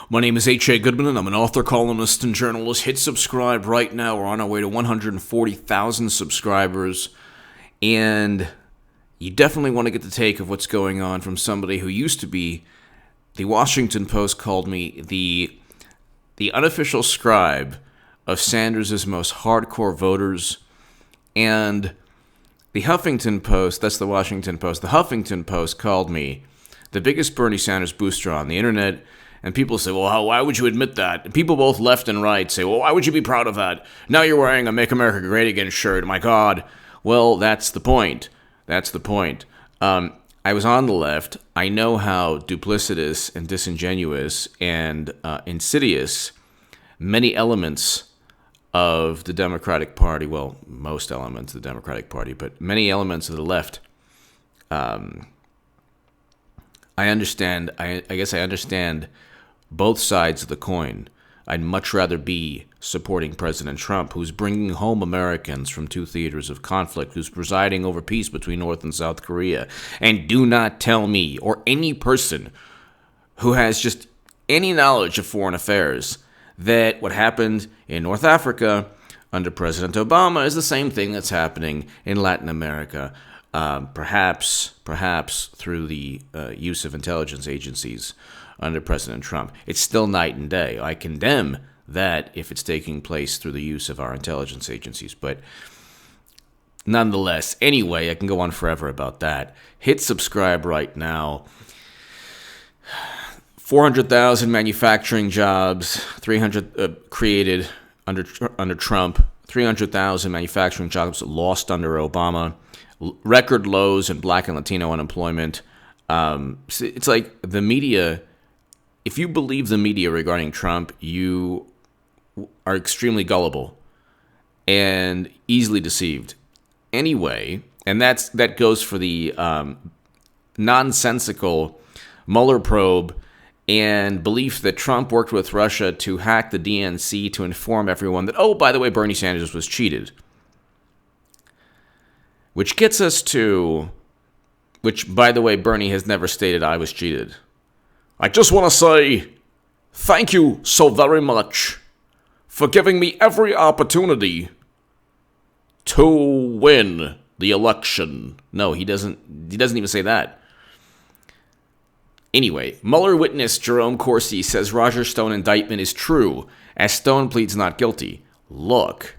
My name is H.A. Goodman, and I'm an author, columnist, and journalist. Hit subscribe right now. We're on our way to 140,000 subscribers, and you definitely want to get the take of what's going on from somebody who used to be, the Washington Post called me the unofficial scribe of Sanders' most hardcore voters, and the Huffington Post, that's the Washington Post, the Huffington Post called me the biggest Bernie Sanders booster on the internet. And people say, well, why would you admit that? And people both left and right say, well, why would you be proud of that? Now you're wearing a Make America Great Again shirt. My God. Well, that's the point. That's the point. I was on the left. I know how duplicitous and disingenuous and insidious many elements of the Democratic Party, well, most elements of the Democratic Party, but many elements of the left, I understand. I guess I understand both sides of the coin. I'd much rather be supporting President Trump, who's bringing home Americans from two theaters of conflict, who's presiding over peace between North and South Korea. And do not tell me, or any person who has just any knowledge of foreign affairs, that what happened in North Africa under President Obama is the same thing that's happening in Latin America, perhaps through the use of intelligence agencies under President Trump. It's still night and day. I condemn that if it's taking place through the use of our intelligence agencies, but nonetheless, anyway, I can go on forever about that. Hit subscribe right now. 400,000 manufacturing jobs, 300 created under Trump, 300,000 manufacturing jobs lost under Obama, record lows in Black and Latino unemployment. It's like the media. If you believe the media regarding Trump, you are extremely gullible and easily deceived. Anyway, and that goes for the nonsensical Mueller probe and belief that Trump worked with Russia to hack the DNC to inform everyone that, oh, by the way, Bernie Sanders was cheated. Which gets us to, which, by the way, Bernie has never stated I was cheated. I just want to say thank you so very much for giving me every opportunity to win the election. No, he doesn't even say that. Anyway, Mueller witness Jerome Corsi says Roger Stone indictment is true as Stone pleads not guilty. Look.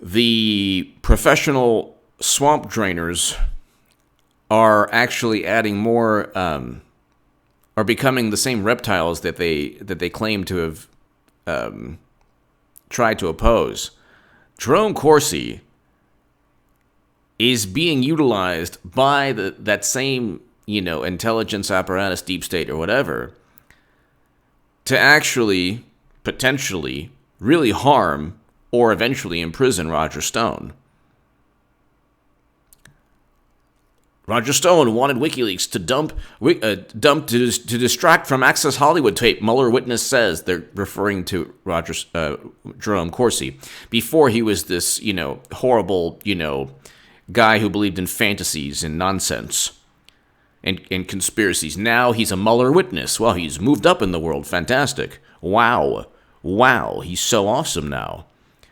The professional swamp drainers are actually adding more, are becoming the same reptiles that they claim to have tried to oppose. Jerome Corsi is being utilized by that same, intelligence apparatus, deep state or whatever, to actually, potentially, really harm or eventually imprison Roger Stone. Roger Stone wanted WikiLeaks to distract from Access Hollywood tape. Mueller witness says they're referring to Jerome Corsi before he was this, horrible, guy who believed in fantasies and nonsense and conspiracies. Now he's a Mueller witness. Well, he's moved up in the world. Fantastic. Wow. He's so awesome now.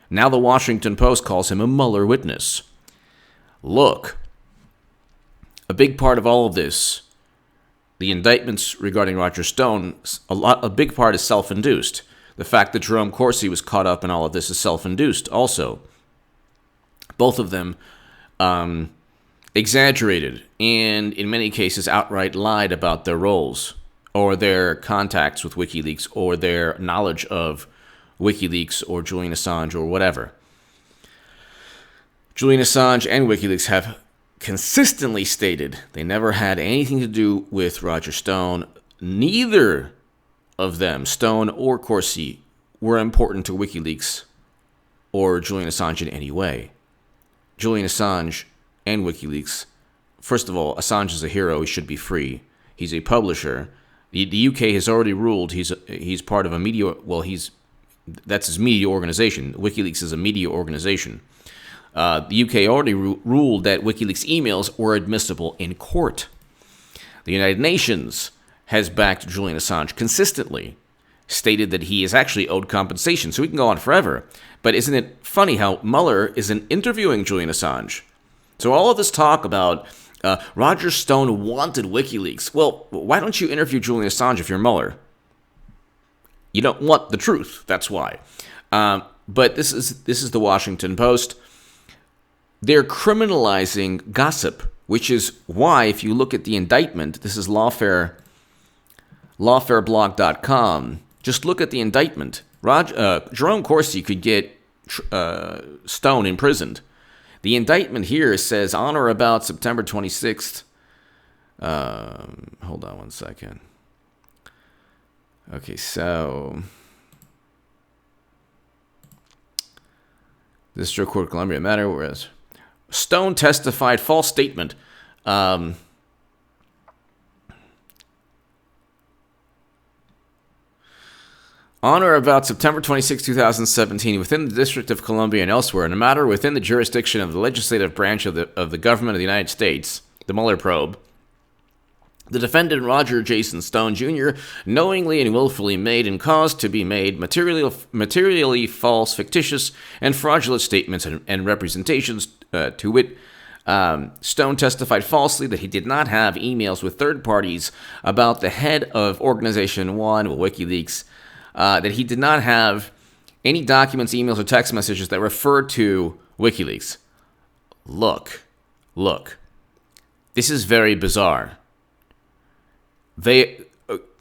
Now the Washington Post calls him a Mueller witness. Look. A big part of all of this, the indictments regarding Roger Stone, a big part is self-induced. The fact that Jerome Corsi was caught up in all of this is self-induced also. Both of them exaggerated and, in many cases, outright lied about their roles or their contacts with WikiLeaks or their knowledge of WikiLeaks or Julian Assange or whatever. Julian Assange and WikiLeaks have consistently stated they never had anything to do with Roger Stone. Neither of them, Stone or Corsi, were important to WikiLeaks or Julian Assange in any way. Julian Assange and WikiLeaks, first of all, Assange is a hero. He should be free. He's a publisher. The UK has already ruled he's part of a media, that's his media organization. WikiLeaks is a media organization. The UK already ruled that WikiLeaks emails were admissible in court. The United Nations has backed Julian Assange consistently, stated that he is actually owed compensation. So we can go on forever. But isn't it funny how Mueller isn't interviewing Julian Assange? So all of this talk about Roger Stone wanted WikiLeaks. Well, why don't you interview Julian Assange if you're Mueller? You don't want the truth. That's why. But this is the Washington Post. They're criminalizing gossip, which is why, if you look at the indictment, this is lawfareblog.com. Just look at the indictment. Jerome Corsi could get Stone imprisoned. The indictment here says on or about September 26th. Hold on one second. Okay, so District Court of Columbia matter, whereas Stone testified false statement. On or about September 26, 2017, within the District of Columbia and elsewhere, in a matter within the jurisdiction of the legislative branch of the government of the United States, the Mueller probe, the defendant Roger Jason Stone Jr. knowingly and willfully made and caused to be made materially false, fictitious, and fraudulent statements and representations to wit. Stone testified falsely that he did not have emails with third parties about the head of Organization 1, WikiLeaks, that he did not have any documents, emails, or text messages that referred to WikiLeaks. Look. This is very bizarre.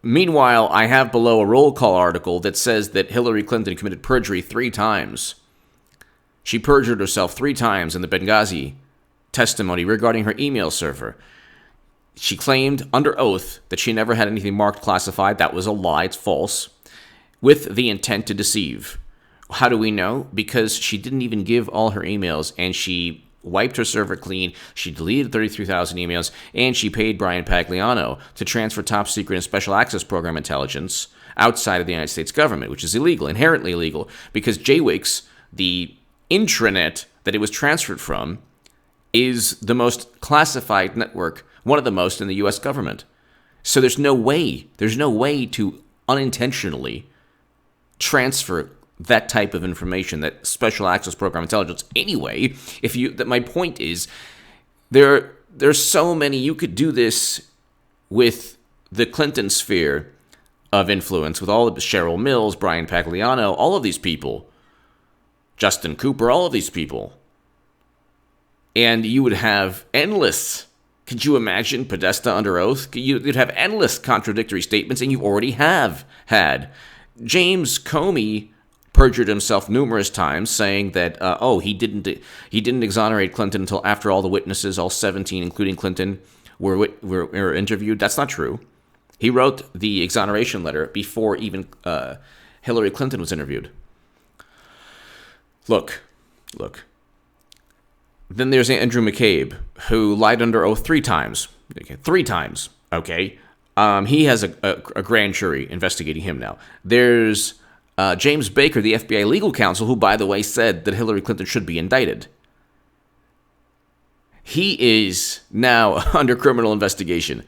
Meanwhile, I have below a roll call article that says that Hillary Clinton committed perjury 3 times. She perjured herself 3 times in the Benghazi testimony regarding her email server. She claimed under oath that she never had anything marked classified. That was a lie. It's false. With the intent to deceive. How do we know? Because she didn't even give all her emails, and she wiped her server clean, she deleted 33,000 emails, and she paid Brian Pagliano to transfer top secret and special access program intelligence outside of the United States government, which is illegal, inherently illegal, because JWICS, the intranet that it was transferred from, is the most classified network, one of the most in the U.S. government. So there's no way to unintentionally transfer that type of information, that special access program intelligence. Anyway, my point is, there's so many. You could do this with the Clinton sphere of influence, with all of Cheryl Mills, Brian Pagliano, all of these people, Justin Cooper, all of these people, and you would have endless. Could you imagine Podesta under oath? You'd have endless contradictory statements, and you already have had. James Comey perjured himself numerous times, saying that he didn't exonerate Clinton until after all the witnesses, all 17, including Clinton, were interviewed. That's not true. He wrote the exoneration letter before even Hillary Clinton was interviewed. Look. Then there's Andrew McCabe, who lied under oath 3 times. 3 times. Okay. He has a grand jury investigating him now. There's James Baker, the FBI legal counsel, who, by the way, said that Hillary Clinton should be indicted. He is now under criminal investigation.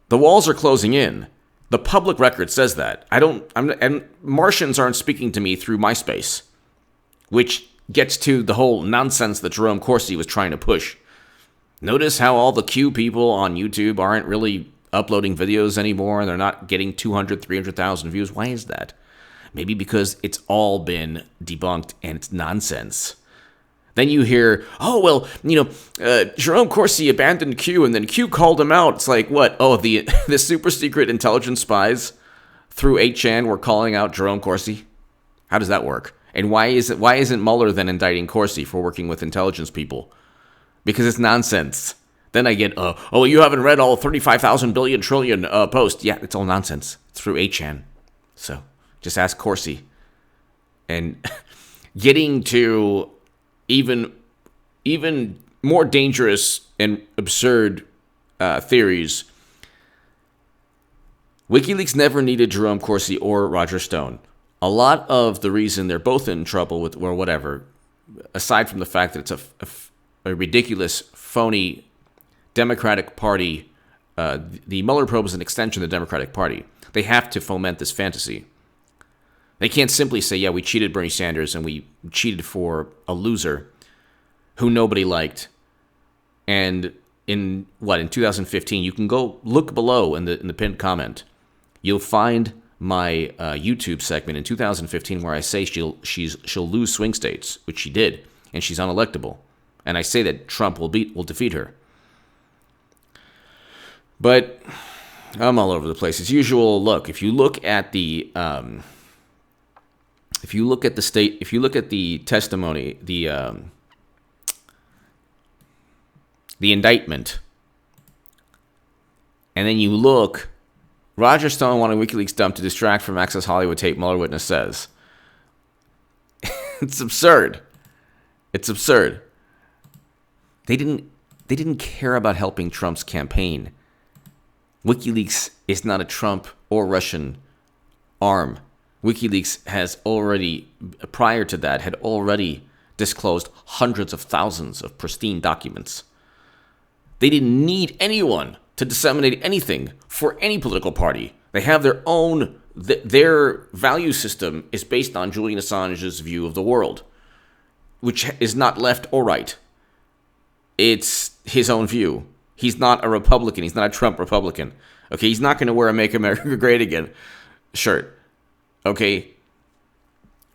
The walls are closing in. The public record says that. And Martians aren't speaking to me through MySpace, which gets to the whole nonsense that Jerome Corsi was trying to push. Notice how all the Q people on YouTube aren't really uploading videos anymore. They're not getting 200, 300,000 views. Why is that? Maybe because it's all been debunked and it's nonsense. Then you hear, Jerome Corsi abandoned Q and then Q called him out. It's like, what? Oh, the super secret intelligence spies through 8chan were calling out Jerome Corsi? How does that work? And why isn't Mueller then indicting Corsi for working with intelligence people? Because it's nonsense. Then I get, you haven't read all 35,000 billion trillion posts. Yeah, it's all nonsense. It's through 8chan. So just ask Corsi. And getting to even more dangerous and absurd theories. WikiLeaks never needed Jerome Corsi or Roger Stone. A lot of the reason they're both in trouble with, or whatever, aside from the fact that it's a ridiculous, phony Democratic Party the Mueller probe is an extension of the Democratic Party. They have to foment this fantasy. They can't simply say, yeah, we cheated Bernie Sanders and we cheated for a loser who nobody liked. And in 2015, you can go look below in the pinned comment. You'll find my YouTube segment in 2015 where I say she'll lose swing states, which she did, and she's unelectable. And I say that Trump will defeat her. But I'm all over the place as usual. Look, if you look at the testimony, the indictment, and then you look, Roger Stone wanted WikiLeaks dump to distract from Access Hollywood tape, Mueller witness says. It's absurd. It's absurd. They didn't care about helping Trump's campaign. WikiLeaks is not a Trump or Russian arm. WikiLeaks has already, prior to that, had already disclosed hundreds of thousands of pristine documents. They didn't need anyone to disseminate anything for any political party. They have their own, their value system is based on Julian Assange's view of the world, which is not left or right. It's his own view. He's not a Republican. He's not a Trump Republican. Okay, he's not going to wear a Make America Great Again shirt. Okay,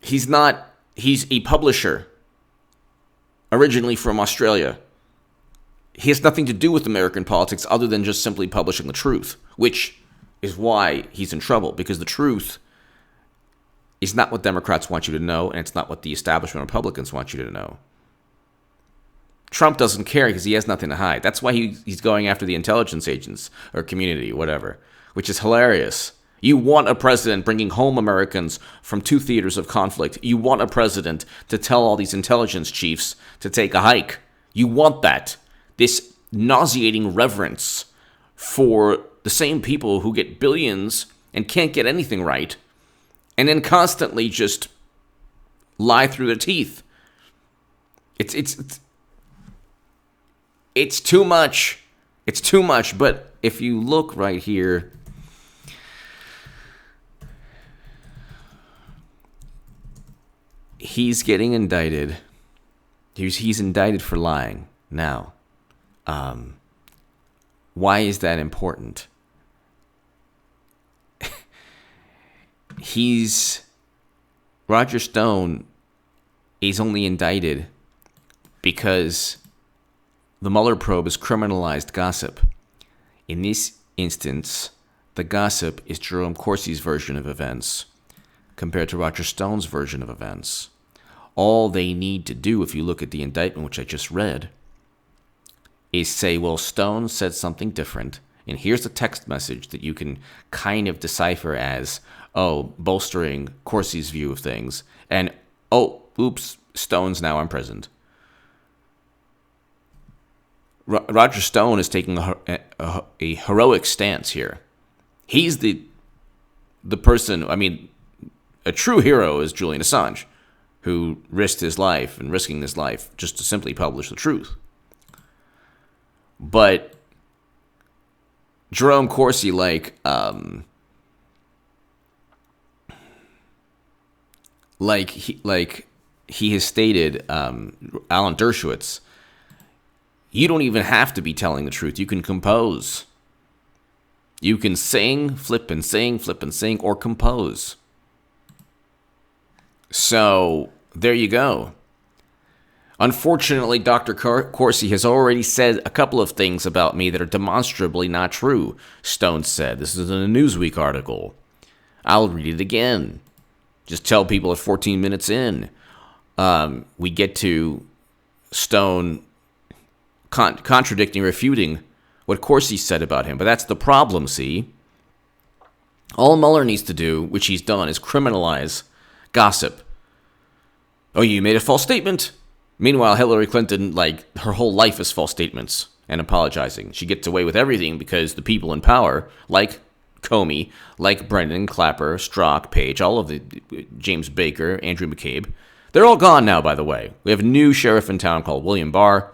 he's a publisher, originally from Australia. He has nothing to do with American politics other than just simply publishing the truth, which is why he's in trouble, because the truth is not what Democrats want you to know, and it's not what the establishment Republicans want you to know. Trump doesn't care because he has nothing to hide. That's why he's going after the intelligence agents or community, whatever, which is hilarious. You want a president bringing home Americans from 2 theaters of conflict. You want a president to tell all these intelligence chiefs to take a hike. You want that. This nauseating reverence for the same people who get billions and can't get anything right, and then constantly just lie through their teeth. It's too much. It's too much. But if you look right here, he's getting indicted. He's indicted for lying now. Why is that important? Roger Stone is only indicted because the Mueller probe is criminalized gossip. In this instance, the gossip is Jerome Corsi's version of events compared to Roger Stone's version of events. All they need to do, if you look at the indictment, which I just read, is say, well, Stone said something different, and here's a text message that you can kind of decipher as, bolstering Corsi's view of things, and, oops, Stone's now imprisoned. Roger Stone is taking a heroic stance here. He's the person, a true hero is Julian Assange, who risked his life and risking his life just to simply publish the truth. But Jerome Corsi, like he has stated, Alan Dershowitz, you don't even have to be telling the truth. You can compose. You can sing, flip and sing, or compose. So there you go. Unfortunately, Dr. Corsi has already said a couple of things about me that are demonstrably not true, Stone said. This is in a Newsweek article. I'll read it again. Just tell people at 14 minutes in. We get to Stone contradicting, refuting what Corsi said about him. But that's the problem, see? All Mueller needs to do, which he's done, is criminalize gossip. Oh, you made a false statement. Meanwhile, Hillary Clinton, her whole life is false statements and apologizing. She gets away with everything because the people in power, like Comey, like Brennan, Clapper, Strzok, Page, all of the James Baker, Andrew McCabe, they're all gone now, by the way. We have a new sheriff in town called William Barr.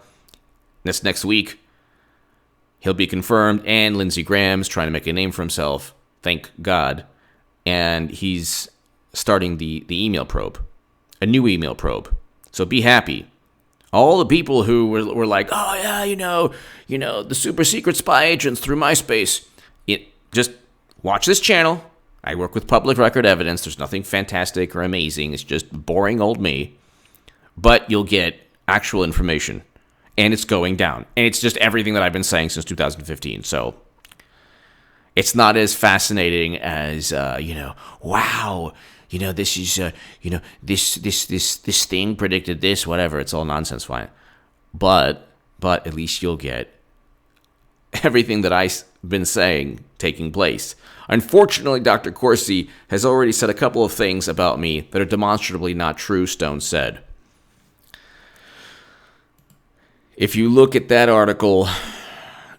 That's next week. He'll be confirmed, and Lindsey Graham's trying to make a name for himself, thank God, and he's starting the email probe, a new email probe. So be happy. All the people who were like, oh yeah, the super secret spy agents through MySpace. Just watch this channel. I work with public record evidence. There's nothing fantastic or amazing. It's just boring old me. But you'll get actual information. And it's going down. And it's just everything that I've been saying since 2015. So it's not as fascinating as, wow, this is, this thing predicted this, whatever. It's all nonsense, fine. But at least you'll get everything that I've been saying taking place. Unfortunately, Dr. Corsi has already said a couple of things about me that are demonstrably not true, Stone said. If you look at that article,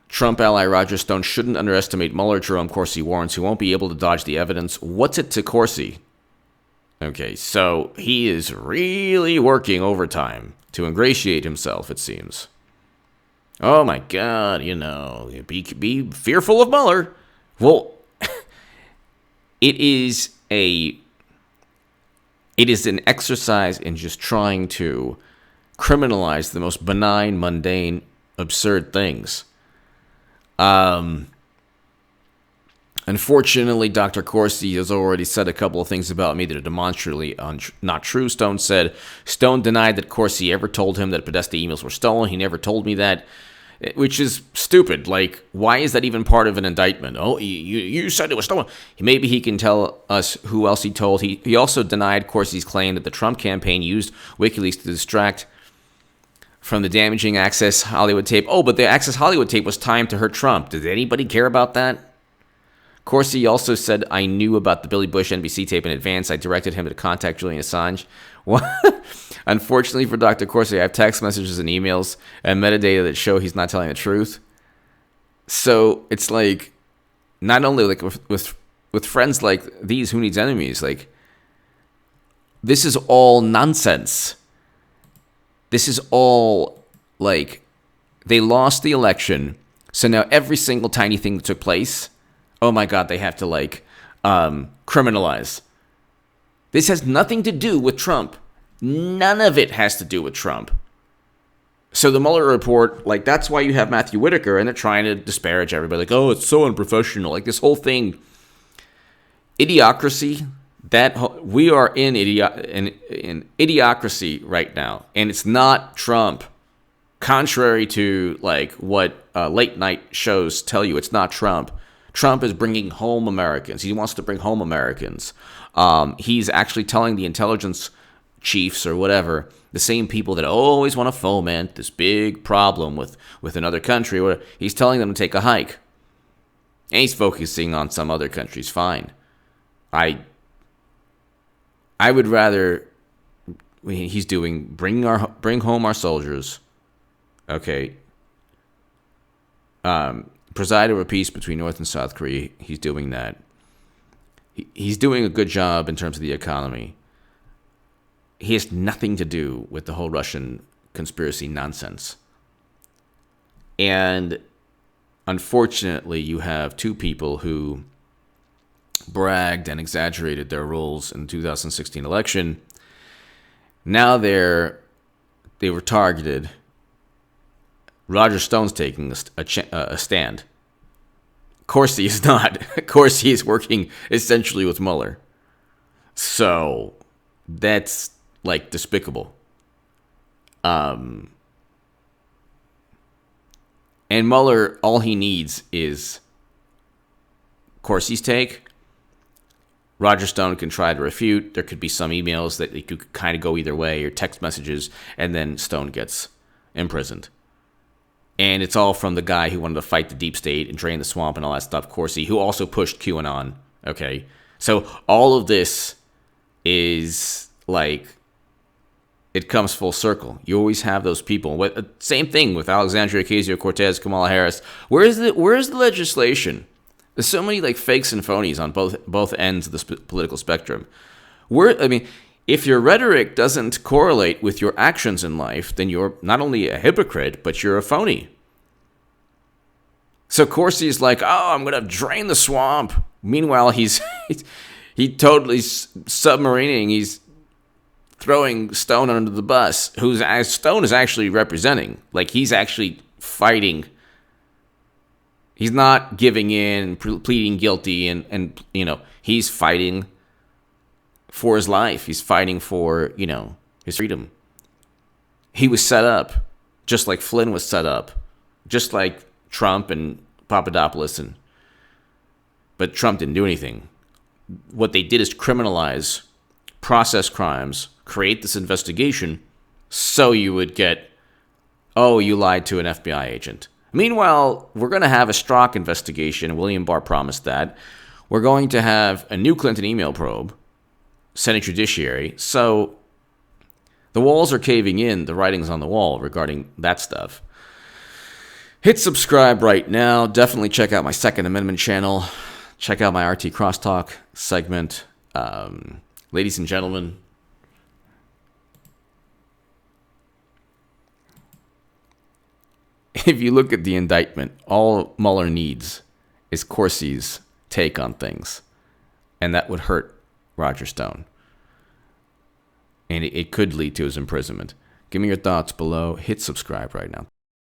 Trump ally Roger Stone shouldn't underestimate Mueller. Jerome Corsi warns he won't be able to dodge the evidence. What's it to Corsi? Okay, so he is really working overtime to ingratiate himself, it seems. Oh my God, be fearful of Mueller. Well, it is an exercise in just trying to criminalize the most benign, mundane, absurd things. Unfortunately, Dr. Corsi has already said a couple of things about me that are demonstrably not true, Stone said. Stone denied that Corsi ever told him that Podesta emails were stolen. He never told me that, which is stupid. Like, why is that even part of an indictment? Oh, you said it was stolen. Maybe he can tell us who else he told. He also denied Corsi's claim that the Trump campaign used WikiLeaks to distract from the damaging Access Hollywood tape. Oh, but the Access Hollywood tape was timed to hurt Trump. Did anybody care about that? Corsi also said, I knew about the Billy Bush NBC tape in advance. I directed him to contact Julian Assange. What? Unfortunately for Dr. Corsi, I have text messages and emails and metadata that show he's not telling the truth. So it's like, not only like with friends like these, who needs enemies? Like, this is all nonsense. This is all, like, they lost the election, so now every single tiny thing that took place, oh my God, they have to, criminalize. This has nothing to do with Trump. None of it has to do with Trump. So the Mueller report, that's why you have Matthew Whitaker, and they're trying to disparage everybody. Like, oh, it's so unprofessional. Like, this whole thing, idiocracy. We are in idiocracy right now, and it's not Trump. Contrary to what late night shows tell you, it's not Trump. Trump is bringing home Americans. He wants to bring home Americans. He's actually telling the intelligence chiefs or whatever, the same people that always want to foment this big problem with another country. He's telling them to take a hike, and he's focusing on some other countries. Fine. I would rather he's doing bring home our soldiers. Okay. Preside over peace between North and South Korea. He's doing that. He's doing a good job in terms of the economy. He has nothing to do with the whole Russian conspiracy nonsense. And unfortunately, you have two people who bragged and exaggerated their roles in the 2016 election. Now they were targeted. Roger Stone's taking a stand. Corsi is not. Corsi is working essentially with Mueller. So that's despicable. And Mueller, all he needs is Corsi's take. Roger Stone can try to refute. There could be some emails that it could kind of go either way, or text messages, and then Stone gets imprisoned. And it's all from the guy who wanted to fight the deep state and drain the swamp and all that stuff, Corsi, who also pushed QAnon. Okay? So all of this is it comes full circle. You always have those people. Same thing with Alexandria Ocasio-Cortez, Kamala Harris. Where's the legislation? There's so many fakes and phonies on both ends of the political spectrum. If your rhetoric doesn't correlate with your actions in life, then you're not only a hypocrite, but you're a phony. So Corsi's like, oh, I'm going to drain the swamp. Meanwhile, he totally submarining. He's throwing Stone under the bus, who's as Stone is actually representing. Like, he's actually fighting. He's not giving in, pleading guilty, and he's fighting for his life. He's fighting for, his freedom. He was set up, just like Flynn was set up, just like Trump and Papadopoulos, but Trump didn't do anything. What they did is criminalize process crimes, create this investigation, so you would get, oh, you lied to an FBI agent. Meanwhile, we're going to have a Strzok investigation. William Barr promised that. We're going to have a new Clinton email probe, Senate Judiciary. So the walls are caving in, the writing's on the wall regarding that stuff. Hit subscribe right now. Definitely check out my Second Amendment channel. Check out my RT Crosstalk segment. Ladies and gentlemen, if you look at the indictment, all Mueller needs is Corsi's take on things. And that would hurt Roger Stone. And it could lead to his imprisonment. Give me your thoughts below. Hit subscribe right now.